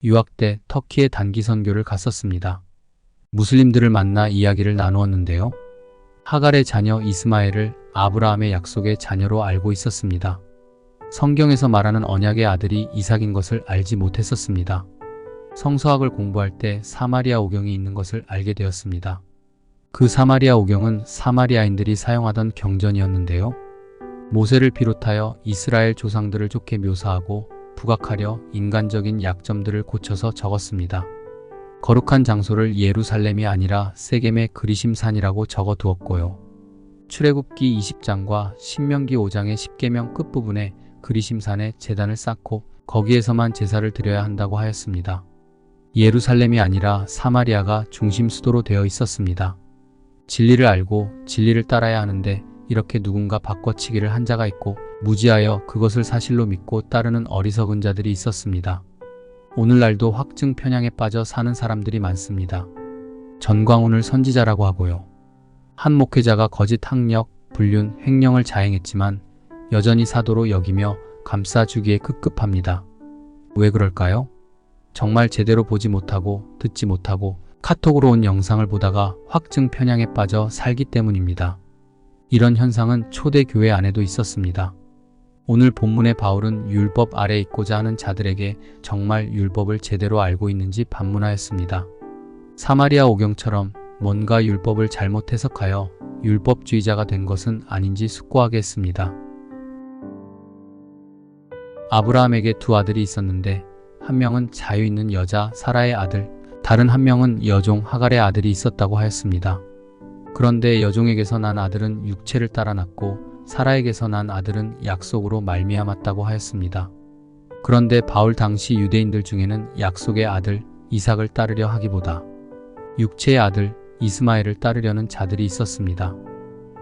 유학 때 터키에 단기 선교를 갔었습니다. 무슬림들을 만나 이야기를 나누었는데요. 하갈의 자녀 이스마엘을 아브라함의 약속의 자녀로 알고 있었습니다. 성경에서 말하는 언약의 아들이 이삭인 것을 알지 못했었습니다. 성서학을 공부할 때 사마리아 오경이 있는 것을 알게 되었습니다. 그 사마리아 오경은 사마리아인들이 사용하던 경전이었는데요. 모세를 비롯하여 이스라엘 조상들을 좋게 묘사하고 부각하려 인간적인 약점들을 고쳐서 적었습니다. 거룩한 장소를 예루살렘이 아니라 세겜의 그리심산이라고 적어두었고요. 출애굽기 20장과 신명기 5장의 10계명 끝부분에 그리심산에 제단을 쌓고 거기에서만 제사를 드려야 한다고 하였습니다. 예루살렘이 아니라 사마리아가 중심 수도로 되어 있었습니다. 진리를 알고 진리를 따라야 하는데 이렇게 누군가 바꿔치기를 한 자가 있고 무지하여 그것을 사실로 믿고 따르는 어리석은 자들이 있었습니다. 오늘날도 확증 편향에 빠져 사는 사람들이 많습니다. 전광훈을 선지자라고 하고요. 한 목회자가 거짓 학력, 불륜, 횡령을 자행했지만 여전히 사도로 여기며 감싸주기에 급급합니다. 왜 그럴까요? 정말 제대로 보지 못하고 듣지 못하고 카톡으로 온 영상을 보다가 확증 편향에 빠져 살기 때문입니다. 이런 현상은 초대 교회 안에도 있었습니다. 오늘 본문의 바울은 율법 아래 있고자 하는 자들에게 정말 율법을 제대로 알고 있는지 반문하였습니다. 사마리아 오경처럼 뭔가 율법을 잘못 해석하여 율법주의자가 된 것은 아닌지 숙고하게 했습니다. 아브라함에게 두 아들이 있었는데 한 명은 자유 있는 여자 사라의 아들, 다른 한 명은 여종 하갈의 아들이 있었다고 하였습니다. 그런데 여종에게서 난 아들은 육체를 따라 낳고 사라에게서 난 아들은 약속으로 말미암았다고 하였습니다. 그런데 바울 당시 유대인들 중에는 약속의 아들 이삭을 따르려 하기보다 육체의 아들 이스마엘을 따르려는 자들이 있었습니다.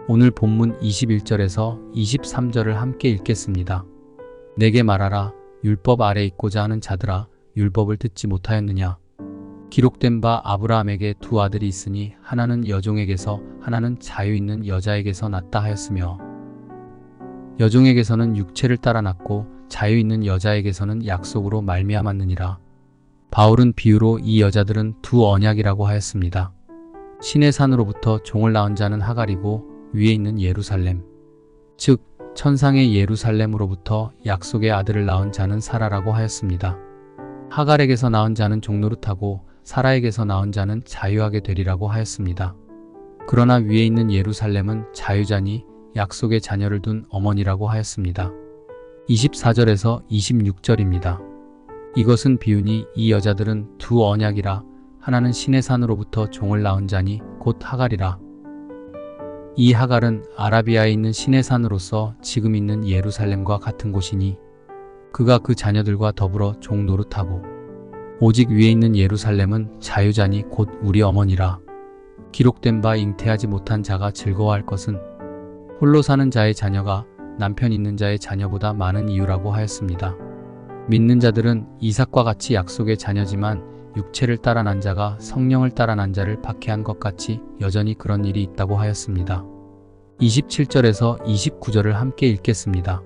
오늘 본문 21절에서 23절을 함께 읽겠습니다. 내게 말하라. 율법 아래 있고자 하는 자들아, 율법을 듣지 못하였느냐? 기록된 바 아브라함에게 두 아들이 있으니 하나는 여종에게서 하나는 자유 있는 여자에게서 났다 하였으며 여종에게서는 육체를 따라 낳고 자유 있는 여자에게서는 약속으로 말미암았느니라. 바울은 비유로 이 여자들은 두 언약이라고 하였습니다. 신의 산으로부터 종을 낳은 자는 하갈이고 위에 있는 예루살렘, 즉 천상의 예루살렘으로부터 약속의 아들을 낳은 자는 사라라고 하였습니다. 하갈에게서 낳은 자는 종노릇하고 사라에게서 낳은 자는 자유하게 되리라고 하였습니다. 그러나 위에 있는 예루살렘은 자유자니 약속의 자녀를 둔 어머니라고 하였습니다. 24절에서 26절입니다. 이것은 비유니 이 여자들은 두 언약이라 하나는 신의 산으로부터 종을 낳은 자니 곧 하갈이라. 이 하갈은 아라비아에 있는 신의 산으로서 지금 있는 예루살렘과 같은 곳이니 그가 그 자녀들과 더불어 종 노릇하고 오직 위에 있는 예루살렘은 자유자니 곧 우리 어머니라. 기록된 바 잉태하지 못한 자가 즐거워할 것은 홀로 사는 자의 자녀가 남편 있는 자의 자녀보다 많은 이유라고 하였습니다. 믿는 자들은 이삭과 같이 약속의 자녀지만 육체를 따라 난 자가 성령을 따라 난 자를 박해한 것 같이 여전히 그런 일이 있다고 하였습니다. 27절에서 29절을 함께 읽겠습니다.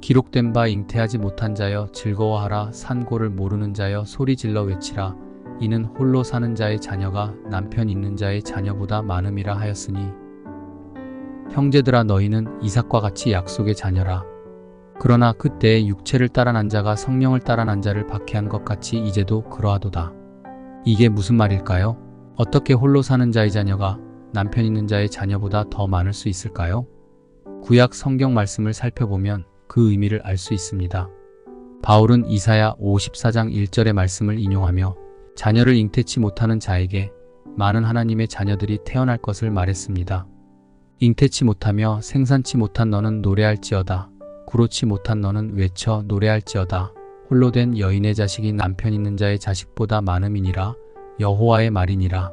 기록된 바 잉태하지 못한 자여 즐거워하라. 산고를 모르는 자여 소리질러 외치라. 이는 홀로 사는 자의 자녀가 남편 있는 자의 자녀보다 많음이라 하였으니 형제들아 너희는 이삭과 같이 약속의 자녀라. 그러나 그때에 육체를 따라 난 자가 성령을 따라 난 자를 박해한 것 같이 이제도 그러하도다. 이게 무슨 말일까요? 어떻게 홀로 사는 자의 자녀가 남편 있는 자의 자녀보다 더 많을 수 있을까요? 구약 성경 말씀을 살펴보면 그 의미를 알 수 있습니다. 바울은 이사야 54장 1절의 말씀을 인용하며 자녀를 잉태치 못하는 자에게 많은 하나님의 자녀들이 태어날 것을 말했습니다. 잉태치 못하며 생산치 못한 너는 노래할지어다. 구로치 못한 너는 외쳐 노래할지어다. 홀로 된 여인의 자식이 남편 있는 자의 자식보다 많음이니라. 여호와의 말이니라.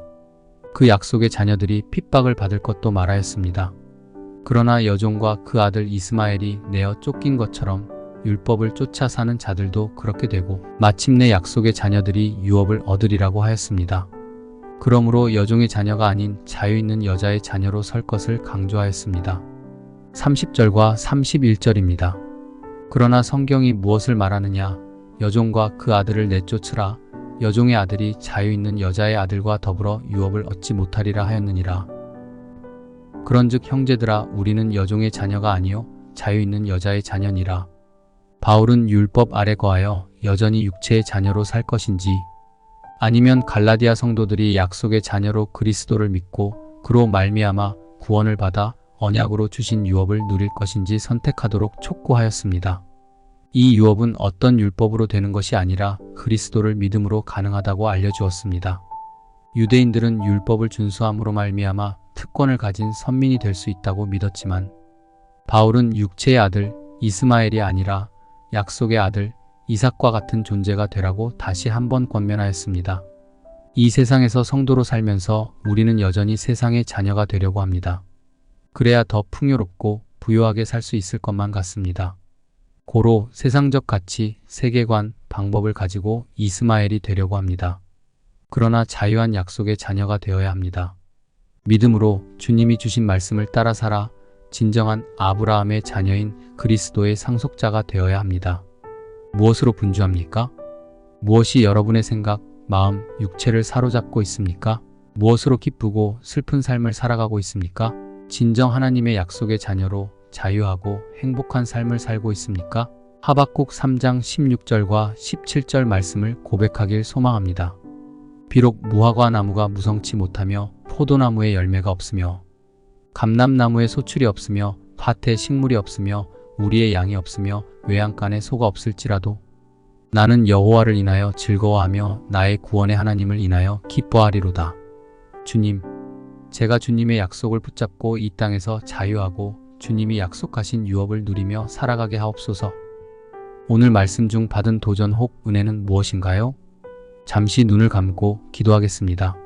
그 약속의 자녀들이 핍박을 받을 것도 말하였습니다. 그러나 여종과 그 아들 이스마엘이 내어 쫓긴 것처럼 율법을 쫓아 사는 자들도 그렇게 되고 마침내 약속의 자녀들이 유업을 얻으리라고 하였습니다. 그러므로 여종의 자녀가 아닌 자유 있는 여자의 자녀로 설 것을 강조하였습니다. 30절과 31절입니다. 그러나 성경이 무엇을 말하느냐? 여종과 그 아들을 내쫓으라. 여종의 아들이 자유 있는 여자의 아들과 더불어 유업을 얻지 못하리라 하였느니라. 그런즉 형제들아, 우리는 여종의 자녀가 아니요 자유 있는 여자의 자녀니라. 바울은 율법 아래 거하여 여전히 육체의 자녀로 살 것인지, 아니면 갈라디아 성도들이 약속의 자녀로 그리스도를 믿고 그로 말미암아 구원을 받아 언약으로 주신 유업을 누릴 것인지 선택하도록 촉구하였습니다. 이 유업은 어떤 율법으로 되는 것이 아니라 그리스도를 믿음으로 가능하다고 알려주었습니다. 유대인들은 율법을 준수함으로 말미암아 특권을 가진 선민이 될 수 있다고 믿었지만, 바울은 육체의 아들 이스마엘이 아니라 약속의 아들 이삭과 같은 존재가 되라고 다시 한번 권면하였습니다. 이 세상에서 성도로 살면서 우리는 여전히 세상의 자녀가 되려고 합니다. 그래야 더 풍요롭고 부유하게 살 수 있을 것만 같습니다. 고로 세상적 가치, 세계관, 방법을 가지고 이스마엘이 되려고 합니다. 그러나 자유한 약속의 자녀가 되어야 합니다. 믿음으로 주님이 주신 말씀을 따라 살아 진정한 아브라함의 자녀인 그리스도의 상속자가 되어야 합니다. 무엇으로 분주합니까? 무엇이 여러분의 생각, 마음, 육체를 사로잡고 있습니까? 무엇으로 기쁘고 슬픈 삶을 살아가고 있습니까? 진정 하나님의 약속의 자녀로 자유하고 행복한 삶을 살고 있습니까? 하박국 3장 16절과 17절 말씀을 고백하길 소망합니다. 비록 무화과 나무가 무성치 못하며 포도나무에 열매가 없으며 감람나무에 소출이 없으며 밭에 식물이 없으며 우리의 양이 없으며 외양간에 소가 없을지라도 나는 여호와를 인하여 즐거워하며 나의 구원의 하나님을 인하여 기뻐하리로다. 주님, 제가 주님의 약속을 붙잡고 이 땅에서 자유하고 주님이 약속하신 유업을 누리며 살아가게 하옵소서. 오늘 말씀 중 받은 도전 혹 은혜는 무엇인가요? 잠시 눈을 감고 기도하겠습니다.